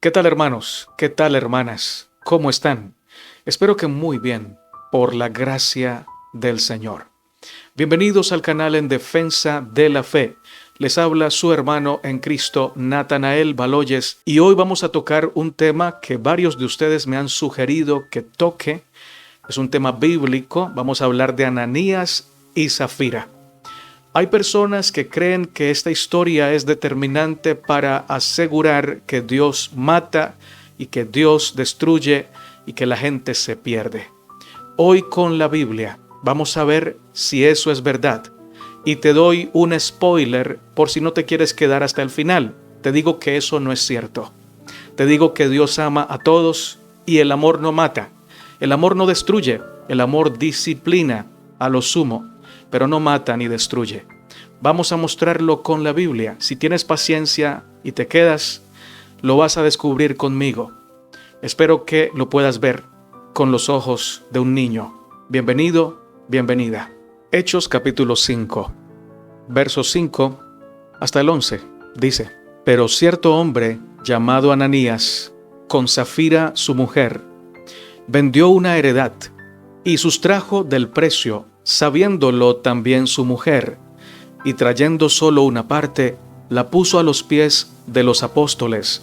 ¿Qué tal, hermanos? ¿Qué tal, hermanas? ¿Cómo están? Espero que muy bien, por la gracia del Señor. Bienvenidos al canal En Defensa de la Fe. Les habla su hermano en Cristo, Natanael Baloyes, y hoy vamos a tocar un tema que varios de ustedes me han sugerido que toque. Es un tema bíblico. Vamos a hablar de Ananías y Zafira. Hay personas que creen que esta historia es determinante para asegurar que Dios mata y que Dios destruye y que la gente se pierde. Hoy con la Biblia vamos a ver si eso es verdad. Y te doy un spoiler por si no te quieres quedar hasta el final. Te digo que eso no es cierto. Te digo que Dios ama a todos y el amor no mata. El amor no destruye, el amor disciplina a lo sumo, pero no mata ni destruye. Vamos a mostrarlo con la Biblia. Si tienes paciencia y te quedas, lo vas a descubrir conmigo. Espero que lo puedas ver con los ojos de un niño. Bienvenido, bienvenida. Hechos capítulo 5, versos 5 hasta el 11, dice: Pero cierto hombre llamado Ananías, con Zafira su mujer, vendió una heredad y sustrajo del precio, sabiéndolo también su mujer, y trayendo solo una parte, la puso a los pies de los apóstoles.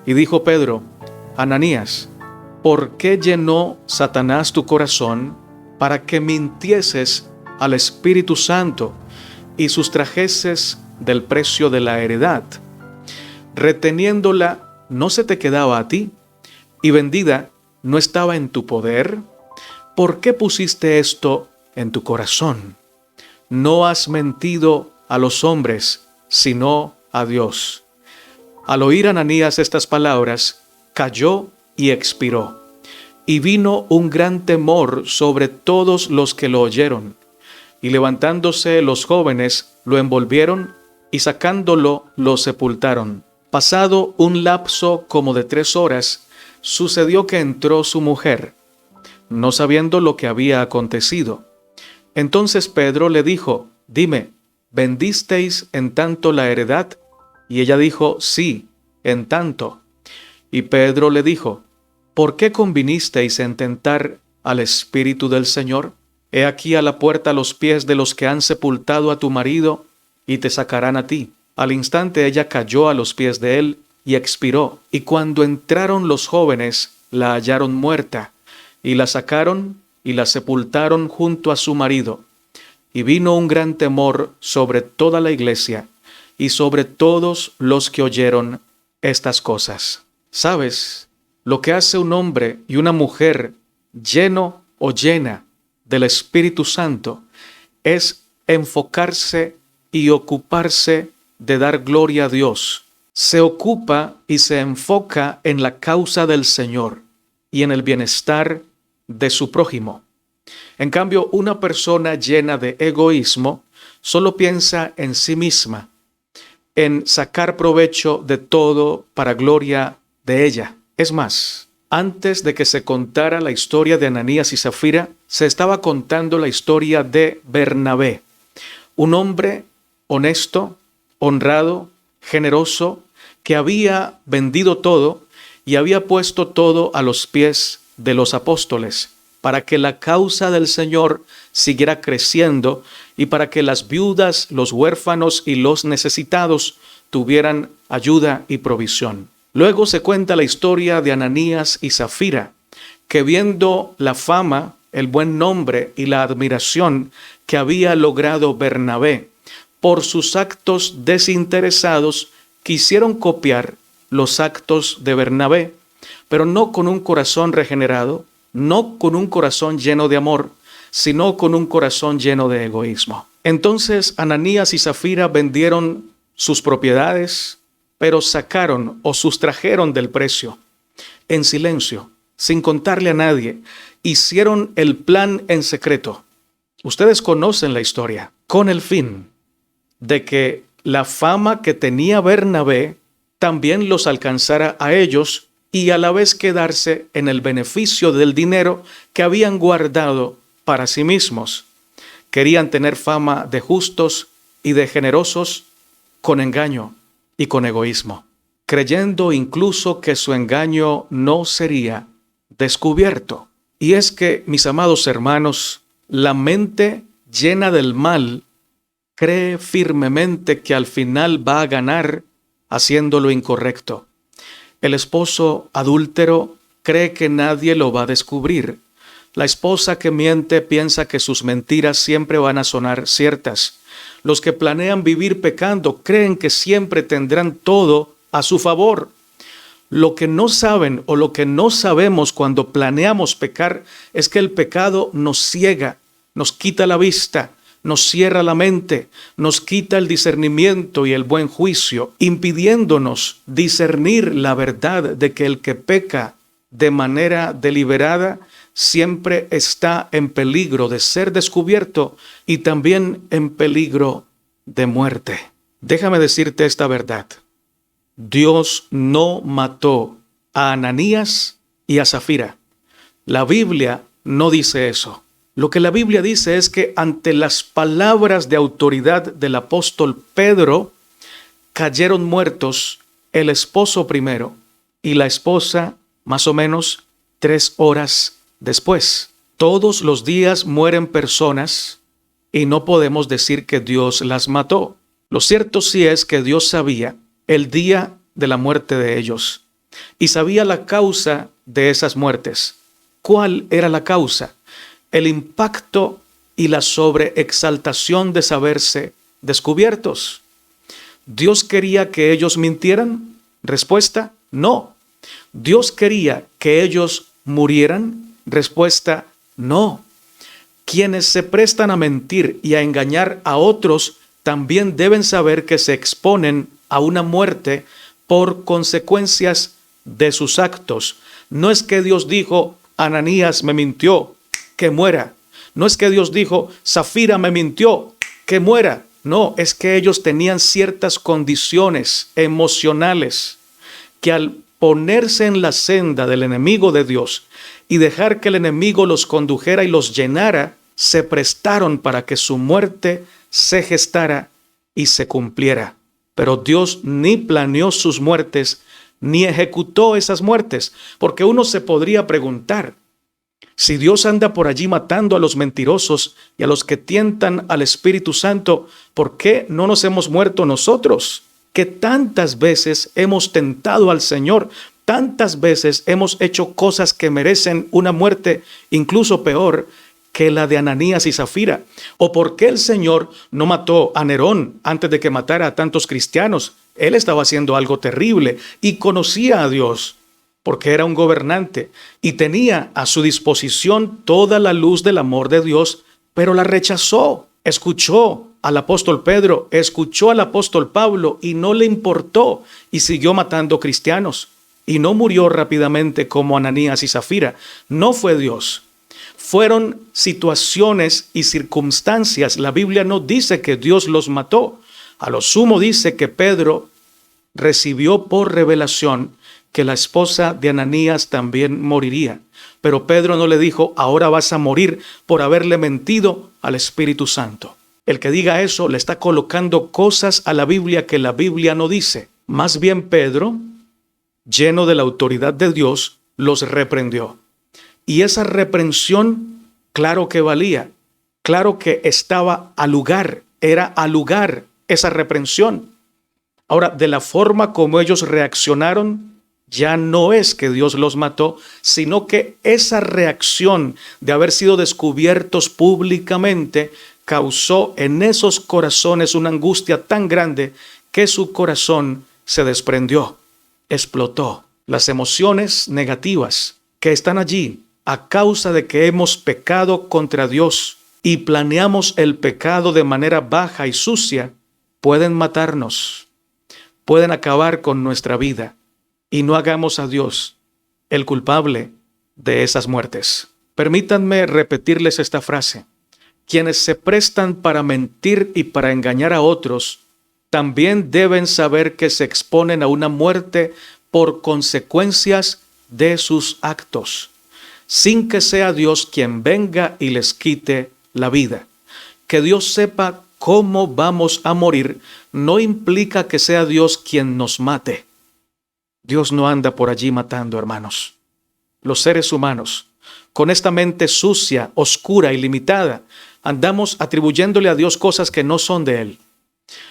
Y dijo Pedro: Ananías, ¿por qué llenó Satanás tu corazón para que mintieses al Espíritu Santo y sustrajeses del precio de la heredad? Reteniéndola, ¿no se te quedaba a ti? Y vendida, ¿no estaba en tu poder? ¿Por qué pusiste esto en tu corazón? No has mentido a los hombres, sino a Dios. Al oír Ananías estas palabras, cayó y expiró. Y vino un gran temor sobre todos los que lo oyeron. Y levantándose los jóvenes, lo envolvieron y sacándolo, lo sepultaron. Pasado un lapso como de 3 horas, sucedió que entró su mujer, no sabiendo lo que había acontecido. Entonces Pedro le dijo: Dime, ¿vendisteis en tanto la heredad? Y ella dijo: Sí, en tanto. Y Pedro le dijo: ¿Por qué convinisteis en tentar al Espíritu del Señor? He aquí a la puerta los pies de los que han sepultado a tu marido, y te sacarán a ti. Al instante ella cayó a los pies de él y expiró. Y cuando entraron los jóvenes, la hallaron muerta, y la sacaron y la sepultaron junto a su marido. Y vino un gran temor sobre toda la iglesia y sobre todos los que oyeron estas cosas. ¿Sabes lo que hace un hombre y una mujer lleno o llena del Espíritu Santo? Es enfocarse y ocuparse de dar gloria a Dios. Se ocupa y se enfoca en la causa del Señor y en el bienestar de su prójimo. En cambio, una persona llena de egoísmo solo piensa en sí misma, en sacar provecho de todo para gloria de ella. Es más, antes de que se contara la historia de Ananías y Zafira, se estaba contando la historia de Bernabé, un hombre honesto, honrado, generoso, que había vendido todo y había puesto todo a los pies de los apóstoles, para que la causa del Señor siguiera creciendo y para que las viudas, los huérfanos y los necesitados tuvieran ayuda y provisión. Luego se cuenta la historia de Ananías y Zafira, que viendo la fama, el buen nombre y la admiración que había logrado Bernabé por sus actos desinteresados, quisieron copiar los actos de Bernabé, pero no con un corazón regenerado, no con un corazón lleno de amor, sino con un corazón lleno de egoísmo. Entonces Ananías y Zafira vendieron sus propiedades, pero sacaron o sustrajeron del precio, en silencio, sin contarle a nadie. Hicieron el plan en secreto. Ustedes conocen la historia, con el fin de que la fama que tenía Bernabé también los alcanzara a ellos y a la vez quedarse en el beneficio del dinero que habían guardado para sí mismos. Querían tener fama de justos y de generosos con engaño y con egoísmo. creyendo incluso que su engaño no sería descubierto. Y es que, mis amados hermanos, la mente llena del mal cree firmemente que al final va a ganar haciendo lo incorrecto. El esposo adúltero cree que nadie lo va a descubrir. La esposa que miente piensa que sus mentiras siempre van a sonar ciertas. Los que planean vivir pecando creen que siempre tendrán todo a su favor. Lo que no saben o lo que no sabemos cuando planeamos pecar es que el pecado nos ciega, nos quita la vista, nos cierra la mente, nos quita el discernimiento y el buen juicio, impidiéndonos discernir la verdad de que el que peca de manera deliberada siempre está en peligro de ser descubierto y también en peligro de muerte. Déjame decirte esta verdad. Dios no mató a Ananías y a Zafira. La Biblia no dice eso. Lo que la Biblia dice es que ante las palabras de autoridad del apóstol Pedro, cayeron muertos el esposo primero y la esposa más o menos 3 horas después. Todos los días mueren personas y no podemos decir que Dios las mató. Lo cierto sí es que Dios sabía el día de la muerte de ellos y sabía la causa de esas muertes. ¿Cuál era la causa? El impacto y la sobreexaltación de saberse descubiertos. ¿Dios quería que ellos mintieran? Respuesta, no. ¿Dios quería que ellos murieran? Respuesta, no. Quienes se prestan a mentir y a engañar a otros también deben saber que se exponen a una muerte por consecuencias de sus actos. No es que Dios dijo, Ananías me mintió, que muera. No es que Dios dijo, Zafira me mintió, que muera. No, es que ellos tenían ciertas condiciones emocionales que al ponerse en la senda del enemigo de Dios y dejar que el enemigo los condujera y los llenara, se prestaron para que su muerte se gestara y se cumpliera. Pero Dios ni planeó sus muertes, ni ejecutó esas muertes, porque uno se podría preguntar, si Dios anda por allí matando a los mentirosos y a los que tientan al Espíritu Santo, ¿por qué no nos hemos muerto nosotros? Que tantas veces hemos tentado al Señor, tantas veces hemos hecho cosas que merecen una muerte incluso peor que la de Ananías y Zafira. ¿O por qué el Señor no mató a Nerón antes de que matara a tantos cristianos? Él estaba haciendo algo terrible y conocía a Dios, porque era un gobernante y tenía a su disposición toda la luz del amor de Dios, pero la rechazó. Escuchó al apóstol Pedro, escuchó al apóstol Pablo y no le importó y siguió matando cristianos. Y no murió rápidamente como Ananías y Zafira. No fue Dios. Fueron situaciones y circunstancias. La Biblia no dice que Dios los mató. A lo sumo dice que Pedro recibió por revelación que la esposa de Ananías también moriría. Pero Pedro no le dijo, ahora vas a morir por haberle mentido al Espíritu Santo. El que diga eso le está colocando cosas a la Biblia que la Biblia no dice. Más bien Pedro, lleno de la autoridad de Dios, los reprendió. Y esa reprensión, claro que valía, claro que estaba al lugar, era al lugar esa reprensión. Ahora, de la forma como ellos reaccionaron, ya no es que Dios los mató, sino que esa reacción de haber sido descubiertos públicamente causó en esos corazones una angustia tan grande que su corazón se desprendió, explotó. Las emociones negativas que están allí a causa de que hemos pecado contra Dios y planeamos el pecado de manera baja y sucia, pueden matarnos, pueden acabar con nuestra vida. Y no hagamos a Dios el culpable de esas muertes. Permítanme repetirles esta frase. Quienes se prestan para mentir y para engañar a otros, también deben saber que se exponen a una muerte por consecuencias de sus actos, sin que sea Dios quien venga y les quite la vida. Que Dios sepa cómo vamos a morir no implica que sea Dios quien nos mate. Dios no anda por allí matando, hermanos. Los seres humanos, con esta mente sucia, oscura y limitada, andamos atribuyéndole a Dios cosas que no son de Él.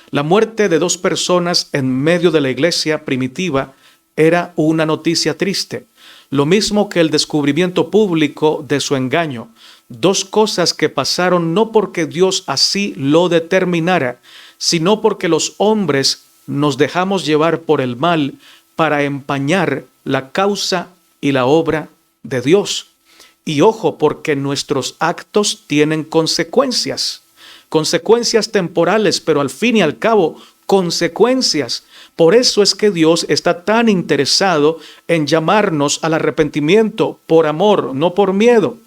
La muerte de 2 personas en medio de la iglesia primitiva era una noticia triste, lo mismo que el descubrimiento público de su engaño. 2 cosas que pasaron no porque Dios así lo determinara, sino porque los hombres nos dejamos llevar por el mal para empañar la causa y la obra de Dios. Y ojo, porque nuestros actos tienen consecuencias temporales, pero al fin y al cabo, consecuencias. Por eso es que Dios está tan interesado en llamarnos al arrepentimiento por amor, no por miedo.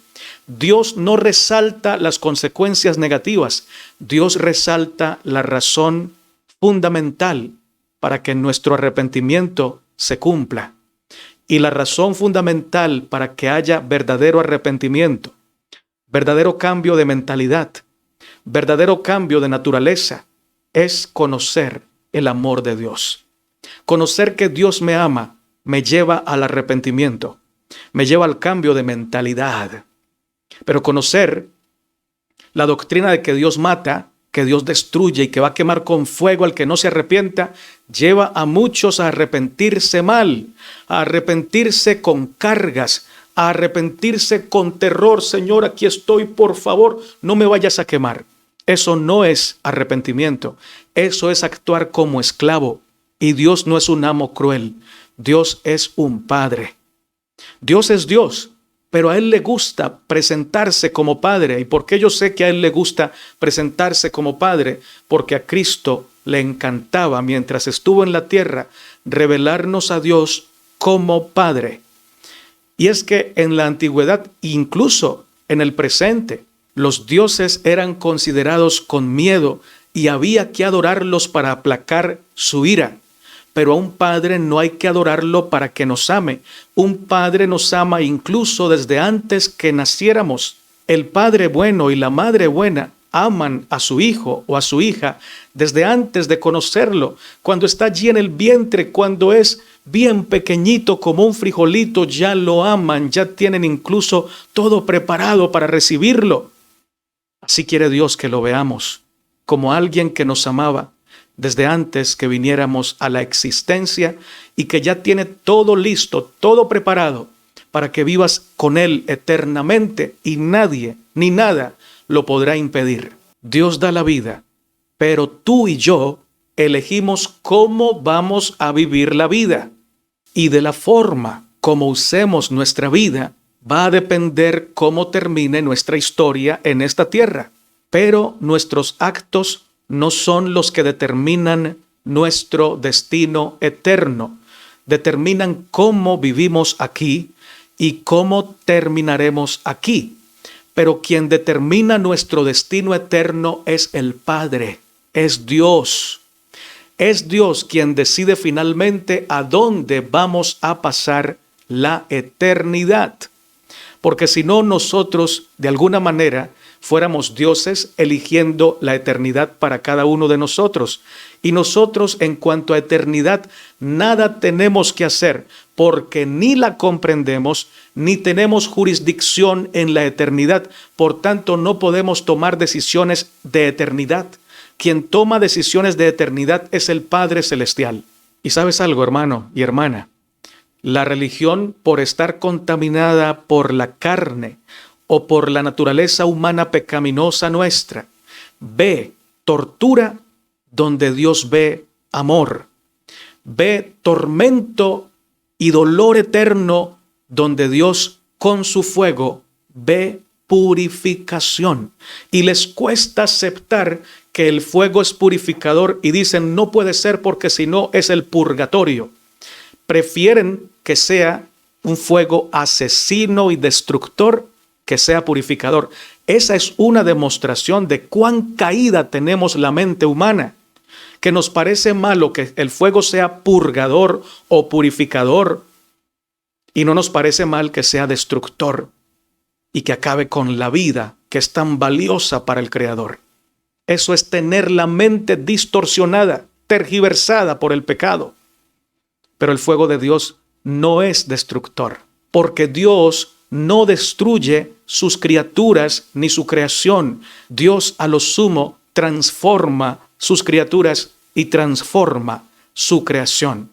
Dios no resalta las consecuencias negativas, Dios resalta la razón fundamental para que nuestro arrepentimiento se cumpla. Y la razón fundamental para que haya verdadero arrepentimiento, verdadero cambio de mentalidad, verdadero cambio de naturaleza, es conocer el amor de Dios. Conocer que Dios me ama me lleva al arrepentimiento, me lleva al cambio de mentalidad. Pero conocer la doctrina de que Dios mata, que Dios destruye y que va a quemar con fuego al que no se arrepienta, lleva a muchos a arrepentirse mal, a arrepentirse con cargas, a arrepentirse con terror. Señor, aquí estoy, por favor, no me vayas a quemar. Eso no es arrepentimiento, eso es actuar como esclavo. Y Dios no es un amo cruel, Dios es un padre. Dios es Dios, pero a Él le gusta presentarse como Padre. ¿Y por qué yo sé que a Él le gusta presentarse como Padre? Porque a Cristo le encantaba, mientras estuvo en la tierra, revelarnos a Dios como Padre. Y es que en la antigüedad, incluso en el presente, los dioses eran considerados con miedo y había que adorarlos para aplacar su ira. Pero a un padre no hay que adorarlo para que nos ame. Un padre nos ama incluso desde antes que naciéramos. El padre bueno y la madre buena aman a su hijo o a su hija desde antes de conocerlo. Cuando está allí en el vientre, cuando es bien pequeñito como un frijolito, ya lo aman, ya tienen incluso todo preparado para recibirlo. Así quiere Dios que lo veamos, como alguien que nos amaba desde antes que viniéramos a la existencia y que ya tiene todo listo, todo preparado para que vivas con Él eternamente y nadie ni nada lo podrá impedir. Dios da la vida, pero tú y yo elegimos cómo vamos a vivir la vida. Y de la forma como usemos nuestra vida va a depender cómo termine nuestra historia en esta tierra. Pero nuestros actos no son los que determinan nuestro destino eterno. Determinan cómo vivimos aquí y cómo terminaremos aquí. Pero quien determina nuestro destino eterno es el Padre, es Dios. Es Dios quien decide finalmente a dónde vamos a pasar la eternidad. Porque si no, nosotros de alguna manera fuéramos dioses eligiendo la eternidad para cada uno de nosotros. Y nosotros en cuanto a eternidad nada tenemos que hacer porque ni la comprendemos ni tenemos jurisdicción en la eternidad. Por tanto, no podemos tomar decisiones de eternidad. Quien toma decisiones de eternidad es el Padre Celestial. Y sabes algo, hermano y hermana, la religión, por estar contaminada por la carne o por la naturaleza humana pecaminosa nuestra, ve tortura donde Dios ve amor, ve tormento y dolor eterno donde Dios con su fuego ve purificación. Y les cuesta aceptar que el fuego es purificador y dicen no puede ser porque si no es el purgatorio. Prefieren que sea un fuego asesino y destructor que sea purificador. Esa es una demostración de cuán caída tenemos la mente humana, que nos parece malo que el fuego sea purgador o purificador y no nos parece mal que sea destructor y que acabe con la vida que es tan valiosa para el Creador. Eso es tener la mente distorsionada, tergiversada por el pecado. Pero el fuego de Dios no es destructor, porque Dios no destruye sus criaturas ni su creación. Dios a lo sumo transforma sus criaturas y transforma su creación,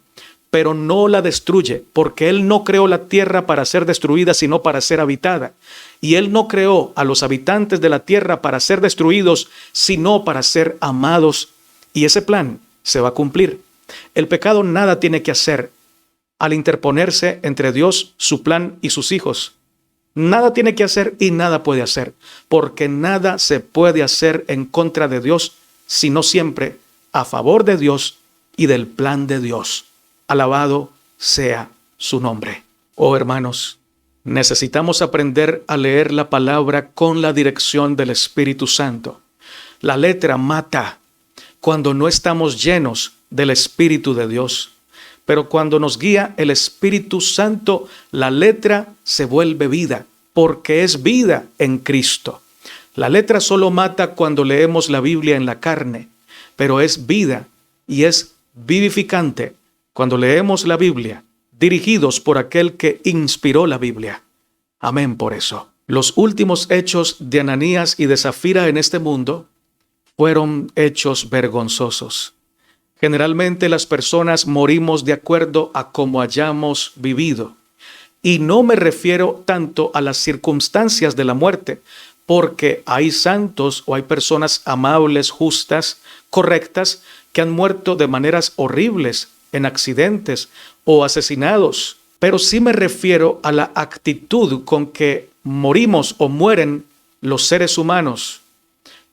pero no la destruye, porque Él no creó la tierra para ser destruida, sino para ser habitada. Y Él no creó a los habitantes de la tierra para ser destruidos, sino para ser amados. Y ese plan se va a cumplir. El pecado nada tiene que hacer al interponerse entre Dios, su plan y sus hijos. Nada tiene que hacer y nada puede hacer, porque nada se puede hacer en contra de Dios, sino siempre a favor de Dios y del plan de Dios. Alabado sea su nombre. Oh hermanos, necesitamos aprender a leer la palabra con la dirección del Espíritu Santo. La letra mata cuando no estamos llenos del Espíritu de Dios. Pero cuando nos guía el Espíritu Santo, la letra se vuelve vida, porque es vida en Cristo. La letra solo mata cuando leemos la Biblia en la carne, pero es vida y es vivificante cuando leemos la Biblia, dirigidos por aquel que inspiró la Biblia. Amén por eso. Los últimos hechos de Ananías y de Zafira en este mundo fueron hechos vergonzosos. Generalmente las personas morimos de acuerdo a cómo hayamos vivido. Y no me refiero tanto a las circunstancias de la muerte, porque hay santos o hay personas amables, justas, correctas, que han muerto de maneras horribles, en accidentes o asesinados. Pero sí me refiero a la actitud con que morimos o mueren los seres humanos,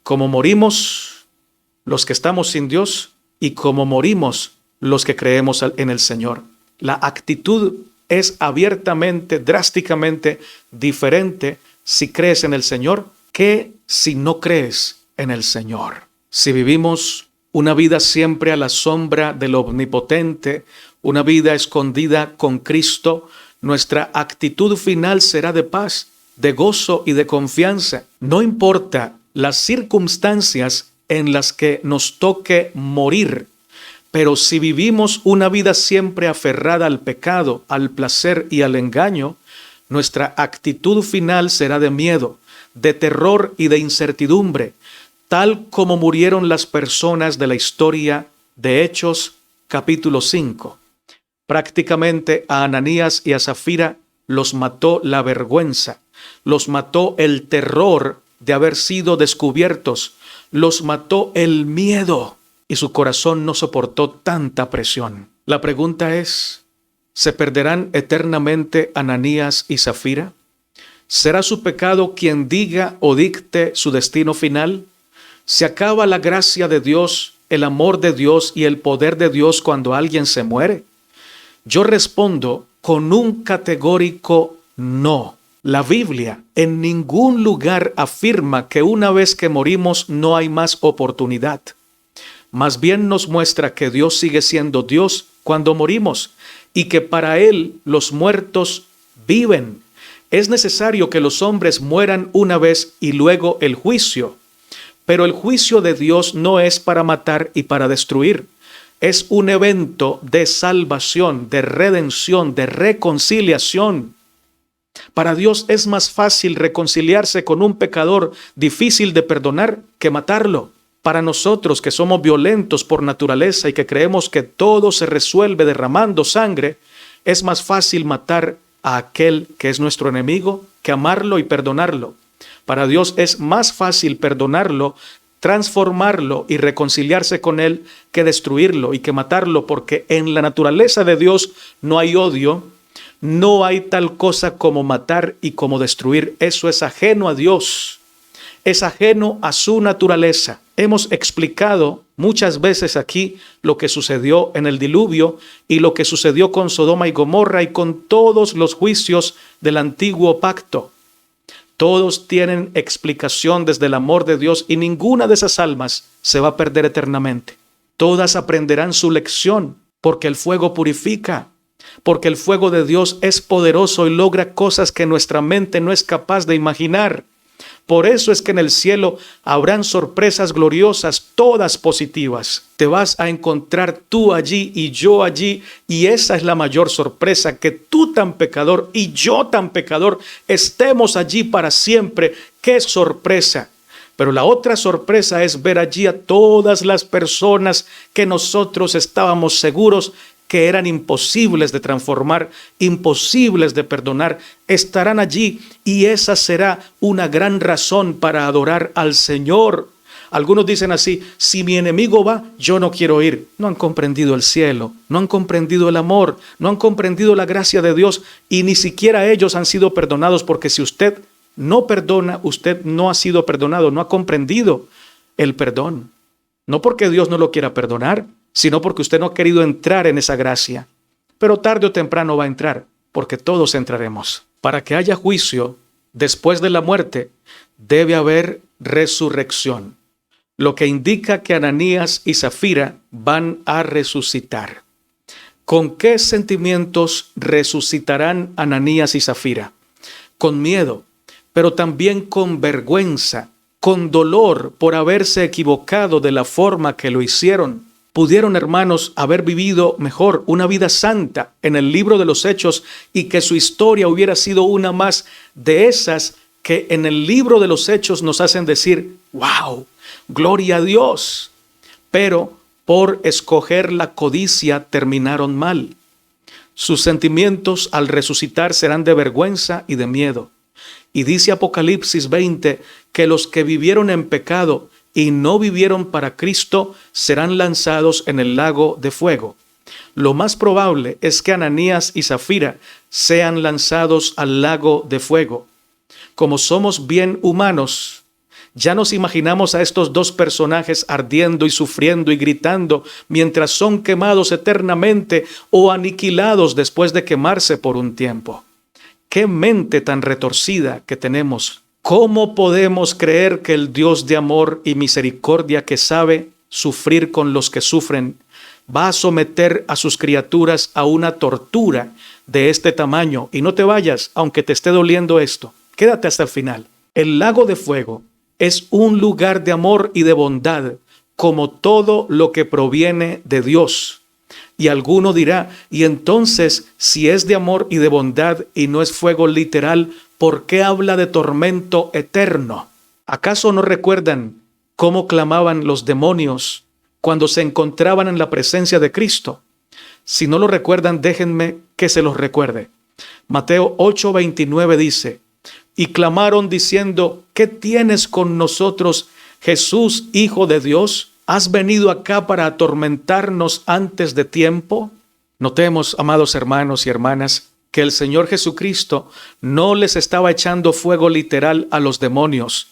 como morimos los que estamos sin Dios y como morimos los que creemos en el Señor. La actitud es abiertamente, drásticamente diferente si crees en el Señor que si no crees en el Señor. Si vivimos una vida siempre a la sombra del Omnipotente, una vida escondida con Cristo, nuestra actitud final será de paz, de gozo y de confianza. No importa las circunstancias en las que nos toque morir, pero si vivimos una vida siempre aferrada al pecado, al placer y al engaño, nuestra actitud final será de miedo, de terror y de incertidumbre, tal como murieron las personas de la historia de Hechos capítulo 5. Prácticamente a Ananías y a Zafira los mató la vergüenza, los mató el terror de haber sido descubiertos, los mató el miedo y su corazón no soportó tanta presión. La pregunta es, ¿se perderán eternamente Ananías y Zafira? ¿Será su pecado quien diga o dicte su destino final? ¿Se acaba la gracia de Dios, el amor de Dios y el poder de Dios cuando alguien se muere? Yo respondo con un categórico no. La Biblia en ningún lugar afirma que una vez que morimos no hay más oportunidad. Más bien nos muestra que Dios sigue siendo Dios cuando morimos y que para Él los muertos viven. Es necesario que los hombres mueran una vez y luego el juicio. Pero el juicio de Dios no es para matar y para destruir. Es un evento de salvación, de redención, de reconciliación. Para Dios es más fácil reconciliarse con un pecador difícil de perdonar que matarlo. Para nosotros que somos violentos por naturaleza y que creemos que todo se resuelve derramando sangre, es más fácil matar a aquel que es nuestro enemigo que amarlo y perdonarlo. Para Dios es más fácil perdonarlo, transformarlo y reconciliarse con Él que destruirlo y que matarlo, porque en la naturaleza de Dios no hay odio, no hay tal cosa como matar y como destruir. Eso es ajeno a Dios, es ajeno a su naturaleza. Hemos explicado muchas veces aquí lo que sucedió en el diluvio y lo que sucedió con Sodoma y Gomorra y con todos los juicios del antiguo pacto. Todos tienen explicación desde el amor de Dios y ninguna de esas almas se va a perder eternamente. Todas aprenderán su lección porque el fuego purifica, porque el fuego de Dios es poderoso y logra cosas que nuestra mente no es capaz de imaginar. Por eso es que en el cielo habrán sorpresas gloriosas, todas positivas. Te vas a encontrar tú allí y yo allí, y esa es la mayor sorpresa, que tú tan pecador y yo tan pecador estemos allí para siempre. ¡Qué sorpresa! Pero la otra sorpresa es ver allí a todas las personas que nosotros estábamos seguros que eran imposibles de transformar, imposibles de perdonar, estarán allí, y esa será una gran razón para adorar al Señor. Algunos dicen así: si mi enemigo va, yo no quiero ir. No han comprendido el cielo, no han comprendido el amor, no han comprendido la gracia de Dios, y ni siquiera ellos han sido perdonados, porque si usted no perdona, usted no ha sido perdonado, no ha comprendido el perdón. No porque Dios no lo quiera perdonar, sino porque usted no ha querido entrar en esa gracia. Pero tarde o temprano va a entrar, porque todos entraremos. Para que haya juicio después de la muerte, debe haber resurrección, lo que indica que Ananías y Zafira van a resucitar. ¿Con qué sentimientos resucitarán Ananías y Zafira? Con miedo, pero también con vergüenza, con dolor por haberse equivocado de la forma que lo hicieron. Pudieron, hermanos, haber vivido mejor una vida santa en el libro de los Hechos, y que su historia hubiera sido una más de esas que en el libro de los Hechos nos hacen decir: ¡wow! ¡Gloria a Dios! Pero por escoger la codicia terminaron mal. Sus sentimientos al resucitar serán de vergüenza y de miedo. Y dice Apocalipsis 20 que los que vivieron en pecado y no vivieron para Cristo serán lanzados en el lago de fuego. Lo más probable es que Ananías y Zafira sean lanzados al lago de fuego. Como somos bien humanos, ya nos imaginamos a estos dos personajes ardiendo y sufriendo y gritando mientras son quemados eternamente o aniquilados después de quemarse por un tiempo. ¡Qué mente tan retorcida que tenemos! ¿Cómo podemos creer que el Dios de amor y misericordia, que sabe sufrir con los que sufren, va a someter a sus criaturas a una tortura de este tamaño? Y no te vayas, aunque te esté doliendo esto. Quédate hasta el final. El lago de fuego es un lugar de amor y de bondad, como todo lo que proviene de Dios. Y alguno dirá: y entonces, si es de amor y de bondad y no es fuego literal, ¿por qué habla de tormento eterno? ¿Acaso no recuerdan cómo clamaban los demonios cuando se encontraban en la presencia de Cristo? Si no lo recuerdan, déjenme que se los recuerde. Mateo 8:29 dice: y clamaron diciendo: ¿qué tienes con nosotros, Jesús, Hijo de Dios? ¿Has venido acá para atormentarnos antes de tiempo? Notemos, amados hermanos y hermanas, que el Señor Jesucristo no les estaba echando fuego literal a los demonios,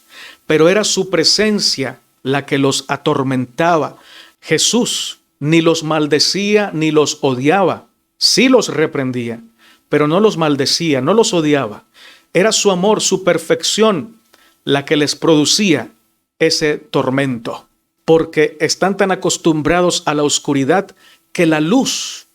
pero era su presencia la que los atormentaba. Jesús ni los maldecía ni los odiaba. Sí los reprendía, pero no los maldecía, no los odiaba. Era su amor, su perfección, la que les producía ese tormento, porque están tan acostumbrados a la oscuridad que la luz,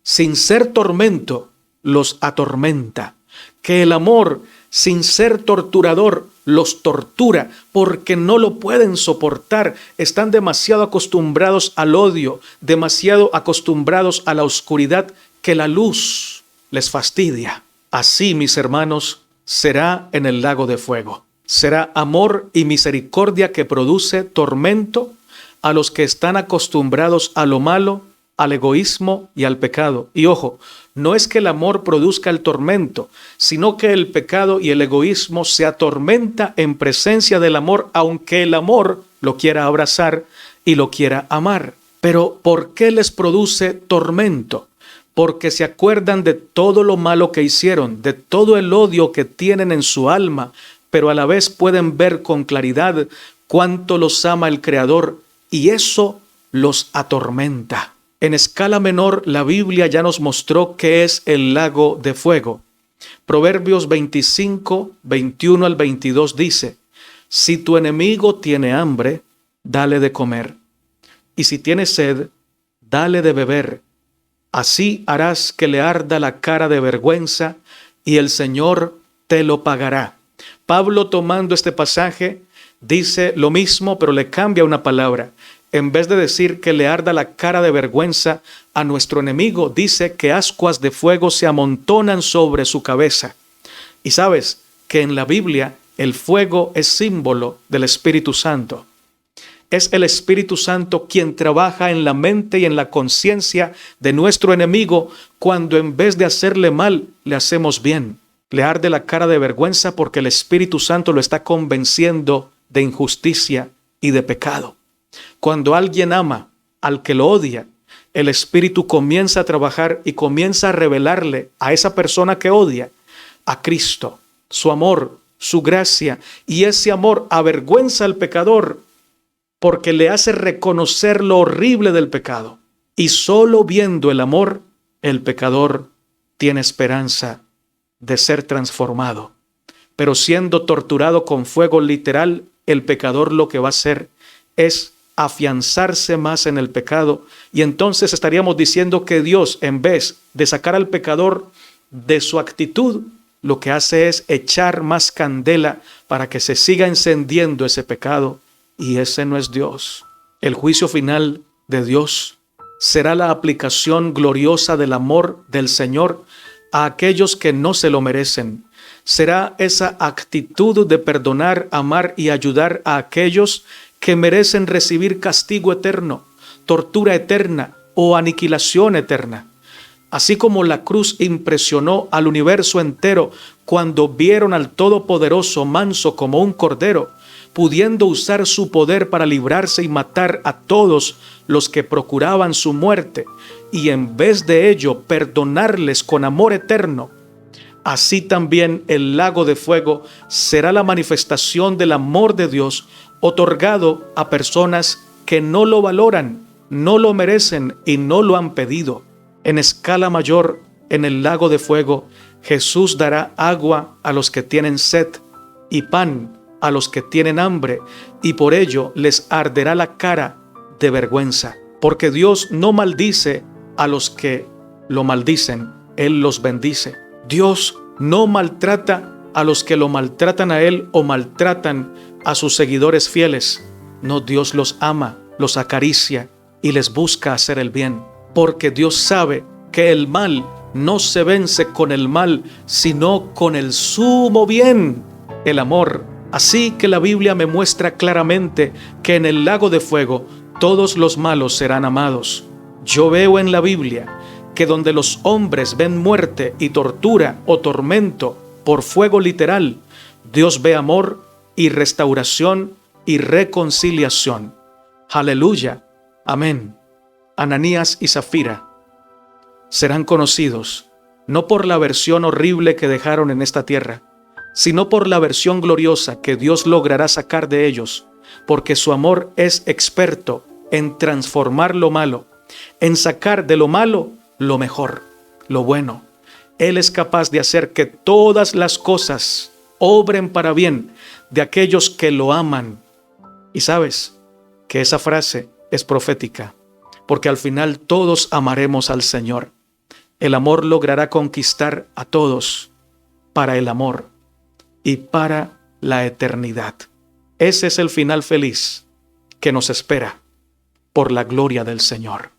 sin ser tormento, los atormenta, que el amor, sin ser torturador, los tortura, porque no lo pueden soportar. Están demasiado acostumbrados al odio, demasiado acostumbrados a la oscuridad, que la luz les fastidia. Así, mis hermanos, será en el lago de fuego. Será amor y misericordia que produce tormento a los que están acostumbrados a lo malo, al egoísmo y al pecado. Y ojo, no es que el amor produzca el tormento, sino que el pecado y el egoísmo se atormenta en presencia del amor, aunque el amor lo quiera abrazar y lo quiera amar. Pero ¿por qué les produce tormento? Porque se acuerdan de todo lo malo que hicieron, de todo el odio que tienen en su alma, pero a la vez pueden ver con claridad cuánto los ama el Creador, y eso los atormenta. En escala menor, la Biblia ya nos mostró qué es el lago de fuego. Proverbios 25, 21 al 22 dice: si tu enemigo tiene hambre, dale de comer, y si tiene sed, dale de beber. Así harás que le arda la cara de vergüenza, y el Señor te lo pagará. Pablo, tomando este pasaje, dice lo mismo, pero le cambia una palabra. En vez de decir que le arda la cara de vergüenza a nuestro enemigo, dice que ascuas de fuego se amontonan sobre su cabeza. Y sabes que en la Biblia el fuego es símbolo del Espíritu Santo. Es el Espíritu Santo quien trabaja en la mente y en la conciencia de nuestro enemigo cuando en vez de hacerle mal, le hacemos bien. Le arde la cara de vergüenza porque el Espíritu Santo lo está convenciendo de injusticia y de pecado. Cuando alguien ama al que lo odia, el Espíritu comienza a trabajar y comienza a revelarle a esa persona que odia a Cristo, su amor, su gracia, y ese amor avergüenza al pecador porque le hace reconocer lo horrible del pecado. Y solo viendo el amor, el pecador tiene esperanza de ser transformado. Pero siendo torturado con fuego literal, el pecador lo que va a hacer es afianzarse más en el pecado, y entonces estaríamos diciendo que Dios, en vez de sacar al pecador de su actitud, lo que hace es echar más candela para que se siga encendiendo ese pecado, y ese no es Dios. El juicio final de Dios será la aplicación gloriosa del amor del Señor a aquellos que no se lo merecen. Será esa actitud de perdonar, amar y ayudar a aquellos que merecen recibir castigo eterno, tortura eterna o aniquilación eterna. Así como la cruz impresionó al universo entero cuando vieron al Todopoderoso manso como un cordero, pudiendo usar su poder para librarse y matar a todos los que procuraban su muerte, y en vez de ello perdonarles con amor eterno, así también el lago de fuego será la manifestación del amor de Dios otorgado a personas que no lo valoran, no lo merecen y no lo han pedido. En escala mayor, en el lago de fuego, Jesús dará agua a los que tienen sed y pan a los que tienen hambre, y por ello les arderá la cara de vergüenza. Porque Dios no maldice a los que lo maldicen, Él los bendice. Dios no maltrata a los que lo maltratan a Él o maltratan a sus seguidores fieles. No, Dios los ama, los acaricia y les busca hacer el bien. Porque Dios sabe que el mal no se vence con el mal, sino con el sumo bien, el amor. Así que la Biblia me muestra claramente que en el lago de fuego todos los malos serán amados. Yo veo en la Biblia que donde los hombres ven muerte y tortura o tormento por fuego literal, Dios ve amor y restauración y reconciliación. Aleluya. Amén. Ananías y Zafira serán conocidos no por la versión horrible que dejaron en esta tierra, sino por la versión gloriosa que Dios logrará sacar de ellos, porque su amor es experto en transformar lo malo, en sacar de lo malo lo mejor, lo bueno. Él es capaz de hacer que todas las cosas obren para bien de aquellos que lo aman. Y sabes que esa frase es profética, porque al final todos amaremos al Señor. El amor logrará conquistar a todos para el amor y para la eternidad. Ese es el final feliz que nos espera por la gloria del Señor.